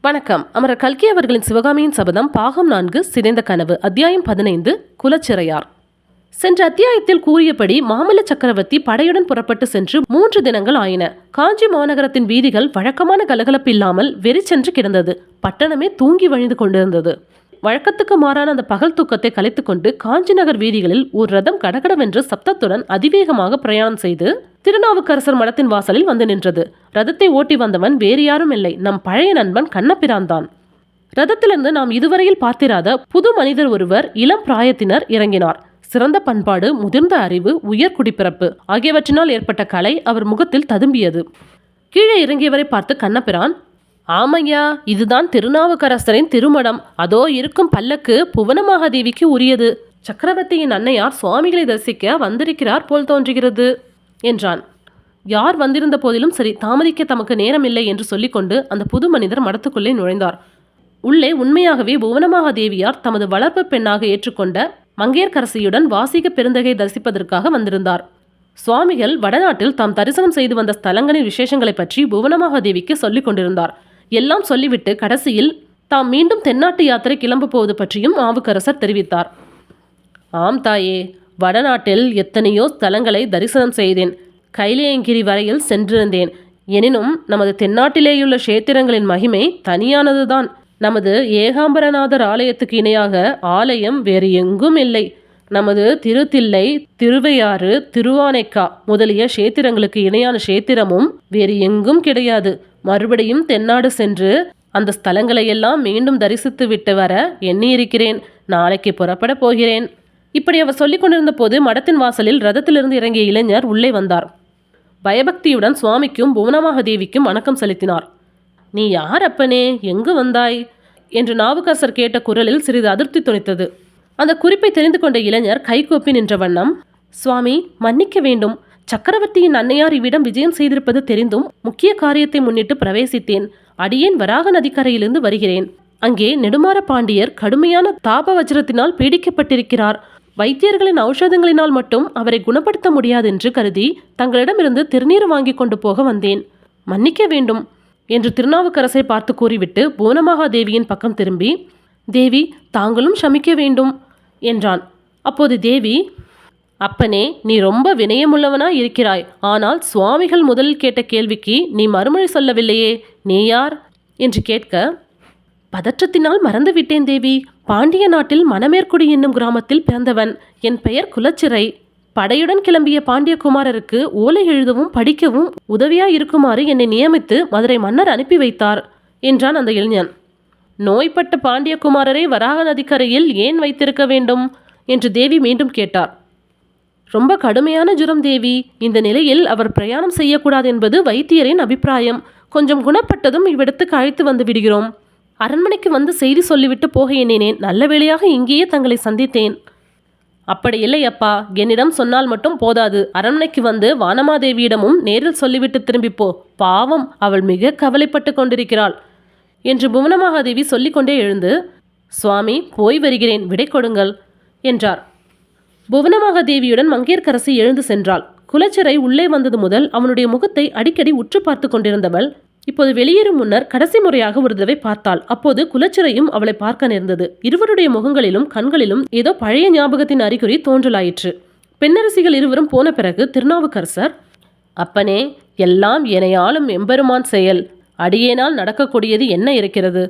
வணக்கம். அமரர் கல்கி அவர்களின் சிவகாமியின் சபதம் பாகம் 4 சிதைந்த கனவு அத்தியாயம் 15 குலச்சிறையார். சென்ற அத்தியாயத்தில் கூறியபடி மாமல்ல சக்கரவர்த்தி படையுடன் புறப்பட்டு சென்று 3 தினங்கள் ஆயின. காஞ்சி மாநகரத்தின் வீதிகள் வழக்கமான கலகலப்பு இல்லாமல் வெறிச்சென்று கிடந்தது. பட்டணமே தூங்கி வழிந்து கொண்டிருந்தது. வழக்கத்துக்கு மாறான அந்த பகல் தூக்கத்தை கலைத்துக்கொண்டு காஞ்சி நகர் வீதிகளில் ஒரு ரதம் கடகடவென்று சப்தத்துடன் அதிவேகமாக பிரயாணம் செய்து திருநாவுக்கரசர் மடத்தின் வாசலில் வந்து நின்றது. ரதத்தை ஓட்டி வந்தவன் வேறு யாரும் இல்லை, நம் பழைய நண்பன் கண்ணபிரான் தான். ரதத்திலிருந்து நாம் இதுவரையில் பார்த்திராத புது மனிதர் ஒருவர் இளம் பிராயத்தினர் இறங்கினார். சிறந்த பண்பாடு, முதிர்ந்த அறிவு, உயர் குடிப்பிறப்பு ஆகியவற்றினால் ஏற்பட்ட கலை அவர் முகத்தில் ததும்பியது. கீழே இறங்கியவரை பார்த்து கண்ணபிரான், ஆமையா, இதுதான் திருநாவுக்கரசரின் திருமடம். அதோ இருக்கும் பல்லக்கு புவனமாகாதேவிக்கு உரியது. சக்கரவர்த்தியின் அன்னையார் சுவாமிகளை தரிசிக்க வந்திருக்கிறார் போல் தோன்றுகிறது என்றான். யார் வந்திருந்த போதிலும் சரி, தாமதிக்க தமக்கு நேரம் இல்லை என்று சொல்லிக்கொண்டு அந்த புது மனிதர் மடத்துக்குள்ளே நுழைந்தார். உள்ளே உண்மையாகவே புவனமாகாதேவியார் தமது வளர்ப்பு பெண்ணாக ஏற்றுக்கொண்ட மங்கையர்க்கரசியுடன் வாசிக பெருந்தகை தரிசிப்பதற்காக வந்திருந்தார். சுவாமிகள் வடநாட்டில் தாம் தரிசனம் செய்து வந்த ஸ்தலங்களின் விசேஷங்களை பற்றி புவனமாகாதேவிக்கு சொல்லிக் கொண்டிருந்தார். எல்லாம் சொல்லிவிட்டு கடைசியில் தாம் மீண்டும் தென்னாட்டு யாத்திரை கிளம்ப போவது பற்றியும் நாவுக்கரசர் தெரிவித்தார். ஆம் தாயே, வடநாட்டில் எத்தனையோ ஸ்தலங்களை தரிசனம் செய்தேன். கைலேயங்கிரி வரையில் சென்றிருந்தேன். எனினும் நமது தென்னாட்டிலேயுள்ள கஷேத்திரங்களின் மகிமை தனியானதுதான். நமது ஏகாம்பரநாதர் ஆலயத்துக்கு இணையாக ஆலயம் வேறு எங்கும் இல்லை. நமது திருத்தில்லை, திருவையாறு, திருவானைக்கா முதலிய கஷேத்திரங்களுக்கு இணையான கஷேத்திரமும் வேறு எங்கும் கிடையாது. மறுபடியும் தென்னாடு சென்று அந்த ஸ்தலங்களையெல்லாம் மீண்டும் தரிசித்து விட்டு வர எண்ணியிருக்கிறேன். நாளைக்கு புறப்பட போகிறேன். இப்படி அவர் சொல்லிக் கொண்டிருந்த போது மடத்தின் வாசலில் ரதத்திலிருந்து இறங்கிய இளைஞர் உள்ளே வந்தார். பயபக்தியுடன் சுவாமிக்கும் புவனமாகாதேவிக்கும் வணக்கம் செலுத்தினார். நீ யார் அப்பனே, எங்கு வந்தாய் என்று நாவுக்கரசர் கேட்ட குரலில் சிறிது அதிருப்தி துணித்தது. அந்த குறிப்பை தெரிந்து கொண்ட இளைஞர் கைகூப்பி நின்ற வண்ணம், சுவாமி மன்னிக்க வேண்டும். சக்கரவர்த்தியின் அன்னையார் இவ்விடம் விஜயம் செய்திருப்பது தெரிந்தும் முக்கிய காரியத்தை முன்னிட்டு பிரவேசித்தேன். அடியேன் வராக நதிக்கரையிலிருந்து வருகிறேன். அங்கே நெடுமாற பாண்டியர் கடுமையான தாப வஜ்ரத்தினால் பீடிக்கப்பட்டிருக்கிறார். வைத்தியர்களின் ஔஷதங்களினால் மட்டும் அவரை குணப்படுத்த முடியாதென்று கருதி தங்களிடமிருந்து திருநீர் வாங்கி கொண்டு போக வந்தேன். மன்னிக்க வேண்டும் என்று திருநாவுக்கரசை பார்த்து கூறிவிட்டு புவனமாகாதேவியின் பக்கம் திரும்பி, தேவி தாங்களும் சமிக்க வேண்டும் என்றான். அப்போது தேவி, அப்பனே, நீ ரொம்ப வினயமுள்ளவனாய் இருக்கிறாய். ஆனால் சுவாமிகள் முதலில் கேட்ட கேள்விக்கு நீ மறுமொழி சொல்லவில்லையே. நீ யார் என்று கேட்க, பதற்றத்தினால் மறந்துவிட்டேன் தேவி. பாண்டிய நாட்டில் மணமேற்குடி என்னும் கிராமத்தில் பிறந்தவன். என் பெயர் குலச்சிறை. படையுடன் கிளம்பிய பாண்டியகுமாரருக்கு ஓலை எழுதவும் படிக்கவும் உதவியாய் இருக்குமாறு என்னை நியமித்து மதுரை மன்னர் அனுப்பி வைத்தார் என்றான் அந்த இளைஞன். நோய்பட்ட பாண்டியகுமாரரை வராக நதிக்கரையில் ஏன் வைத்திருக்க வேண்டும் என்று தேவி மீண்டும் கேட்டார். ரொம்ப கடுமையான ஜுரம் தேவி. இந்த நிலையில் அவர் பிரயாணம் செய்யக்கூடாது என்பது வைத்தியரின் அபிப்பிராயம். கொஞ்சம் குணப்பட்டதும் இவ்விடத்துக்கு அழைத்து வந்து விடுகிறோம். அரண்மனைக்கு வந்து செய்தி சொல்லிவிட்டு போக எண்ணினேன். நல்ல வேளையாக இங்கேயே தங்களை சந்தித்தேன். அப்படி இல்லை அப்பா, என்னிடம் சொன்னால் மட்டும் போதாது. அரண்மனைக்கு வந்து வானமாதேவியிடமும் நேரில் சொல்லிவிட்டு திரும்பிப்போ. பாவம், அவள் மிக கவலைப்பட்டு கொண்டிருக்கிறாள் என்று புவனமாகாதேவி சொல்லிக்கொண்டே எழுந்து, சுவாமி போய் வருகிறேன், விடை கொடுங்கள் என்றார். புவனமாகாதேவியுடன் மங்கையர்க்கரசி எழுந்து சென்றாள். குலச்சிறை உள்ளே வந்தது முதல் அவனுடைய முகத்தை அடிக்கடி உற்று பார்த்து கொண்டிருந்தவள் இப்போது வெளியேறும் முன்னர் கடைசி முறையாக ஒரு தடவை பார்த்தாள். அப்போது குலச்சிறையும் அவளை பார்க்க நேர்ந்தது. இருவருடைய முகங்களிலும் கண்களிலும் ஏதோ பழைய ஞாபகத்தின் அறிகுறி தோன்றலாயிற்று. பெண்ணரசிகள் இருவரும் போன பிறகு திருநாவுக்கரசர், அப்பனே, எல்லாம் எனையாளும் எம்பெருமான் செயல். அடியேனால் நடக்கக்கூடியது என்ன இருக்கிறது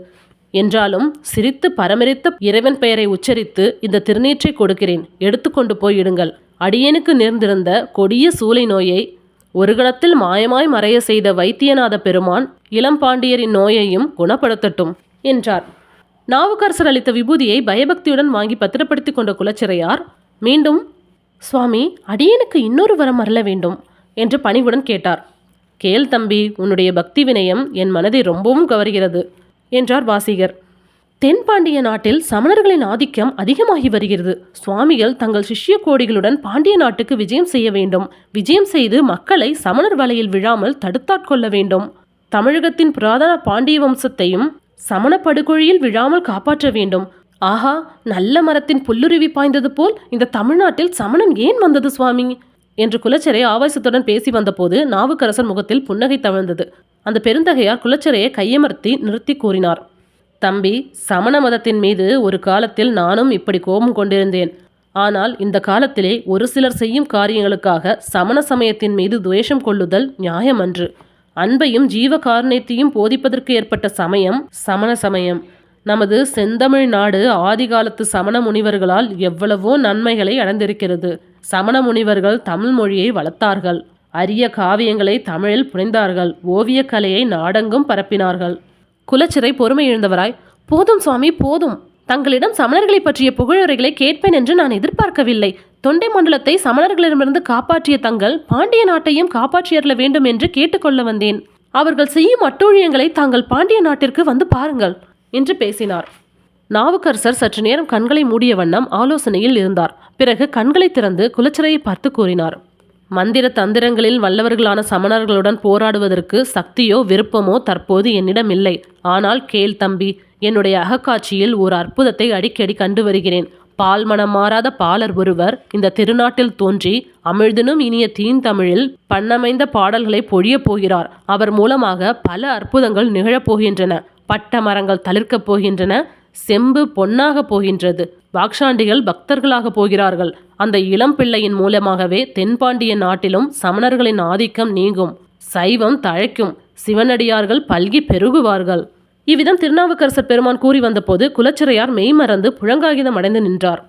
என்றாலும் சிரித்து பரமரித்த இறைவன் பெயரை உச்சரித்து இந்த திருநீற்றை கொடுக்கிறேன், எடுத்துக்கொண்டு போயிடுங்கள். அடியேனுக்கு நேர்ந்திருந்த கொடிய சூளை நோயை ஒரு கணத்தில் மாயமாய் மறைய செய்த வைத்தியநாத பெருமான் இளம்பாண்டியரின் நோயையும் குணப்படுத்தட்டும் என்றார். நாவுக்கரசர் அளித்த விபூதியை பயபக்தியுடன் வாங்கி பத்திரப்படுத்தி கொண்ட குலச்சிறையார் மீண்டும், சுவாமி அடியேனுக்கு இன்னொரு வரம் அருள வேண்டும் என்று பணிவுடன் கேட்டார். கேள் தம்பி, உன்னுடைய பக்தி வினயம் என் மனதை ரொம்பவும் கவர்கிறது என்றார் வாசிகர். தென்பாண்டிய நாட்டில் சமணர்களின் ஆதிக்கம் அதிகமாகி வருகிறது. சுவாமிகள் தங்கள் சிஷ்ய கோடிகளுடன் பாண்டிய நாட்டுக்கு விஜயம் செய்ய வேண்டும். விஜயம் செய்து மக்களை சமணர் வலையில் விழாமல் தடுத்தாட்கொள்ள வேண்டும். தமிழகத்தின் புராதன பாண்டிய வம்சத்தையும் சமண படுகொழியில் விழாமல் காப்பாற்ற வேண்டும். ஆஹா, நல்ல மரத்தின் புல்லுருவி பாய்ந்தது போல் இந்த தமிழ்நாட்டில் சமணம் ஏன் வந்தது சுவாமி என்று குலச்சிறை ஆவேசத்துடன் பேசி வந்தபோது நாவுக்கரசர் முகத்தில் புன்னகை தவழ்ந்தது. அந்த பெருந்தகையார் குலச்சிறையை கையமர்த்தி நிறுத்தி கூறினார். தம்பி, சமண மதத்தின் மீது ஒரு காலத்தில் நானும் இப்படி கோபம் கொண்டிருந்தேன். ஆனால் இந்த காலத்திலே ஒரு சிலர் செய்யும் காரியங்களுக்காக சமண சமயத்தின் மீது துவேஷம் கொள்ளுதல் நியாயமன்று. அன்பையும் ஜீவ காருண்யத்தையும் போதிப்பதற்கு ஏற்பட்ட சமயம் சமண சமயம். நமது செந்தமிழ் நாடு ஆதிகாலத்து சமண முனிவர்களால் எவ்வளவோ நன்மைகளை அடைந்திருக்கிறது. சமண முனிவர்கள் தமிழ் மொழியை வளர்த்தார்கள். அரிய காவியங்களை தமிழில் புனைந்தார்கள். ஓவியக்கலையை நாடெங்கும் பரப்பினார்கள். குலச்சிறை பொறுமை இழந்தவராய், போதும் சுவாமி போதும். தங்களிடம் சமணர்களை பற்றிய புகழுரைகளை கேட்பேன் என்று நான் எதிர்பார்க்கவில்லை. தொண்டை மண்டலத்தை சமணர்களிடமிருந்து காப்பாற்றிய தங்கள் பாண்டிய நாட்டையும் காப்பாற்றியறல வேண்டும் என்று கேட்டுக்கொள்ள வந்தேன். அவர்கள் செய்யும் அட்டூழியங்களை தாங்கள் பாண்டிய நாட்டிற்கு வந்து பாருங்கள் என்று பேசினார். நாவுக்கரசர் சற்று நேரம் கண்களை மூடிய வண்ணம் ஆலோசனையில் இருந்தார். பிறகு கண்களை திறந்து குலச்சிறையை பார்த்து கூறினார். மந்திர தந்திரங்களில் வல்லவர்களான சமணர்களுடன் போராடுவதற்கு சக்தியோ விருப்பமோ தற்போது என்னிடம் இல்லை. ஆனால் கேள் தம்பி, என்னுடைய அகக்காட்சியில் ஒரு அற்புதத்தை அடிக்கடி கண்டு வருகிறேன். பால் மனம் மாறாத பாலர் ஒருவர் இந்த திருநாட்டில் தோன்றி அமிழ்தினும் இனிய தீந்தமிழில் பண்ணமைந்த பாடல்களை பொழியப் போகிறார். அவர் மூலமாக பல அற்புதங்கள் நிகழப்போகின்றன. பட்ட மரங்கள் தளிர்க்கப் போகின்றன. செம்பு பொன்னாக போகின்றது. வாக்ஷாண்டிகள் பக்தர்களாக போகிறார்கள். அந்த இளம் பிள்ளையின் மூலமாகவே தென்பாண்டிய நாட்டிலும் சமணர்களின் ஆதிக்கம் நீங்கும். சைவம் தழைக்கும். சிவனடியார்கள் பல்கி பெருகுவார்கள். இவ்விதம் திருநாவுக்கரசர் பெருமான் கூறி வந்தபோது குலச்சிறையார் மெய்மறந்து புழங்காகிதம் அடைந்து நின்றார்.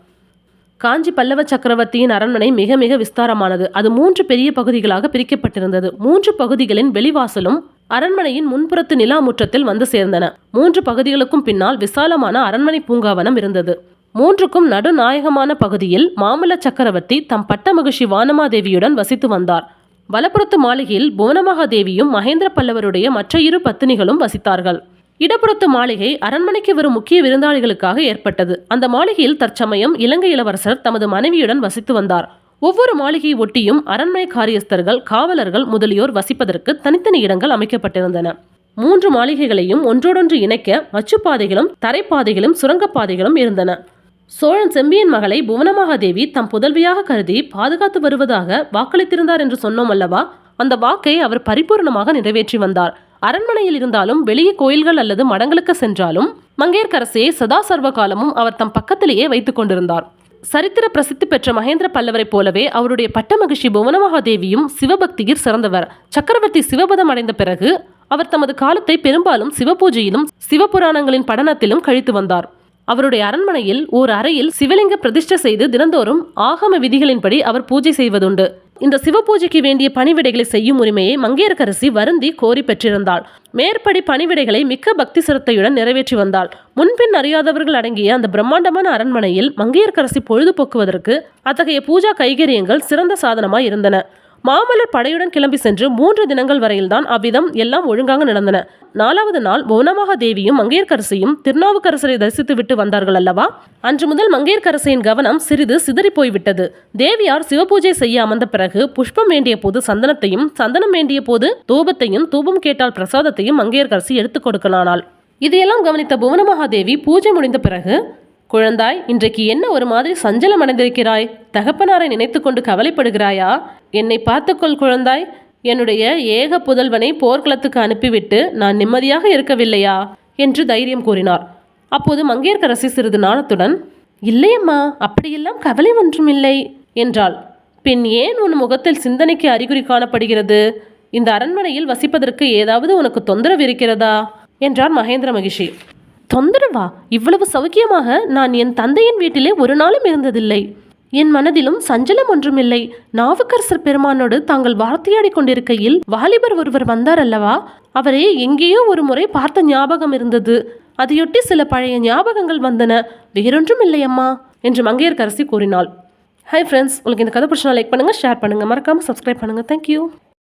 காஞ்சி பல்லவ சக்கரவர்த்தியின் அரண்மனை மிக மிக விஸ்தாரமானது. அது 3 பெரிய பகுதிகளாக பிரிக்கப்பட்டிருந்தது. 3 பகுதிகளின் வெளிவாசலும் அரண்மனையின் முன்புறத்து நிலா முற்றத்தில் வந்து சேர்ந்தன. 3 பகுதிகளுக்கும் பின்னால் விசாலமான அரண்மனை பூங்காவனம் இருந்தது. 3க்கும் நடுநாயகமான பகுதியில் மாமல்ல சக்கரவர்த்தி தம் பட்ட மகிழ்ச்சி வானமாதேவியுடன் வசித்து வந்தார். வலப்புறத்து மாளிகையில் புவனமகாதேவியும் மகேந்திர பல்லவருடைய மற்ற 2 பத்தினிகளும் வசித்தார்கள். இடப்புறத்து மாளிகை அரண்மனைக்கு வரும் முக்கிய விருந்தாளிகளுக்காக ஏற்பட்டது. அந்த மாளிகையில் தற்சமயம் இலங்கை இளவரசர் தமது மனைவியுடன் வசித்து வந்தார். ஒவ்வொரு மாளிகையை ஒட்டியும் அரண்மனை காரியஸ்தர்கள், காவலர்கள் முதலியோர் வசிப்பதற்கு தனித்தனி இடங்கள் அமைக்கப்பட்டிருந்தன. 3 மாளிகைகளையும் ஒன்றோடொன்று இணைக்க மச்சுப்பாதைகளும் தரைப்பாதைகளும் சுரங்கப்பாதைகளும் இருந்தன. சோழன் செம்பியன் மகளை புவனமகாதேவி தம் புதல்வியாக கருதி பாதுகாத்து வருவதாக வாக்களித்திருந்தார் என்று சொன்னோம் அல்லவா? அந்த வாக்கை அவர் பரிபூர்ணமாக நிறைவேற்றி வந்தார். அரண்மனையில் இருந்தாலும் வெளியே கோயில்கள் அல்லது மடங்களுக்கு சென்றாலும் மங்கையர்க்கரசியை சதா சர்வ காலமும் அவர் தம் பக்கத்திலேயே வைத்துக் கொண்டிருந்தார். சரித்திர பிரசித்தி பெற்ற மகேந்திர பல்லவரைப் போலவே அவருடைய பட்ட மகிழ்ச்சி புவனமகாதேவியும் சிவபக்தியில் சிறந்தவர். சக்கரவர்த்தி சிவபதம் அடைந்த பிறகு அவர் தமது காலத்தை பெரும்பாலும் சிவபூஜையிலும் சிவபுராணங்களின் படனத்திலும் கழித்து வந்தார். அவருடைய அரண்மனையில் ஓர் அறையில் சிவலிங்க பிரதிஷ்டை செய்து தினந்தோறும் ஆகம விதிகளின்படி அவர் பூஜை செய்வதுண்டு. இந்த சிவபூஜைக்கு வேண்டிய பணிவிடைகளை செய்யும் உரிமையை மங்கையர்க்கரசி வருந்தி கோரி பெற்றிருந்தாள். மேற்படி பணிவிடைகளை மிக்க பக்தி சிரத்தையுடன் நிறைவேற்றி வந்தாள். முன்பின் அறியாதவர்கள் அடங்கிய அந்த பிரம்மாண்டமான அரண்மனையில் மங்கையர்க்கரசி பொழுதுபோக்குவதற்கு அத்தகைய பூஜா கைகரியங்கள் சிறந்த சாதனமாய் இருந்தன. மாமல்லர் படையுடன் கிளம்பி சென்று 3 தினங்கள் வரையில்தான் அவ்விதம் எல்லாம் ஒழுங்காக நடந்தன. 4வது நாள் புவனமகாதேவியும் மங்கையர்க்கரசியும் திருநாவுக்கரசரை தரிசித்து விட்டு வந்தார்கள் அல்லவா? அன்று முதல் மங்கையர்க்கரசியின் கவனம் சிறிது சிதறி போய்விட்டது. தேவியார் சிவபூஜை செய்ய அமர்ந்த பிறகு புஷ்பம் வேண்டிய போது சந்தனத்தையும், சந்தனம் வேண்டிய போது தூபத்தையும், தூபம் கேட்டால் பிரசாதத்தையும் மங்கையர்க்கரசி எடுத்துக் கொடுக்கலானாள். இதையெல்லாம் கவனித்த புவனமகாதேவி பூஜை முடிந்த பிறகு, குழந்தாய், இன்றைக்கு என்ன ஒரு மாதிரி சஞ்சலம் அடைந்திருக்கிறாய்? தகப்பனாரை நினைத்து கொண்டு கவலைப்படுகிறாயா? என்னை பார்த்துக்கொள் குழந்தாய். என்னுடைய ஏக புதல்வனை போர்க்களத்துக்கு அனுப்பிவிட்டு நான் நிம்மதியாக இருக்கவில்லையா என்று தைரியம் கூறினார். அப்போது மங்கையர்க்கரசி சிறிது நாணத்துடன், இல்லையம்மா, அப்படியெல்லாம் கவலை ஒன்றுமில்லை என்றாள். பின் ஏன் உன் முகத்தில் சிந்தனைக்கு அறிகுறி காணப்படுகிறது? இந்த அரண்மனையில் வசிப்பதற்கு ஏதாவது உனக்கு தொந்தரவு இருக்கிறதா என்றார் மகேந்திர மகிஷி. தொந்தரவா? இவ்வளவு சௌக்கியமாக நான் என் தந்தையின் வீட்டிலே ஒரு நாளும் இருந்ததில்லை. என் மனதிலும் சஞ்சலம் ஒன்றுமில்லை. நாவுக்கரசர் பெருமானோடு தாங்கள் வார்த்தையாடி கொண்டிருக்கையில் வாலிபர் ஒருவர் வந்தார் அல்லவா? அவரை எங்கேயோ ஒரு முறை பார்த்த ஞாபகம் இருந்தது. அதையொட்டி சில பழைய ஞாபகங்கள் வந்தன. வேறொன்றும் இல்லையம்மா என்று மங்கையர்க்கரசி கூறினாள். ஹாய் ஃப்ரெண்ட்ஸ், உங்களுக்கு இந்த கதை பிடிச்சா லைக் பண்ணுங்கள், ஷேர் பண்ணுங்கள், மறக்காமல் சப்ஸ்கிரைப் பண்ணுங்கள். தேங்க்யூ.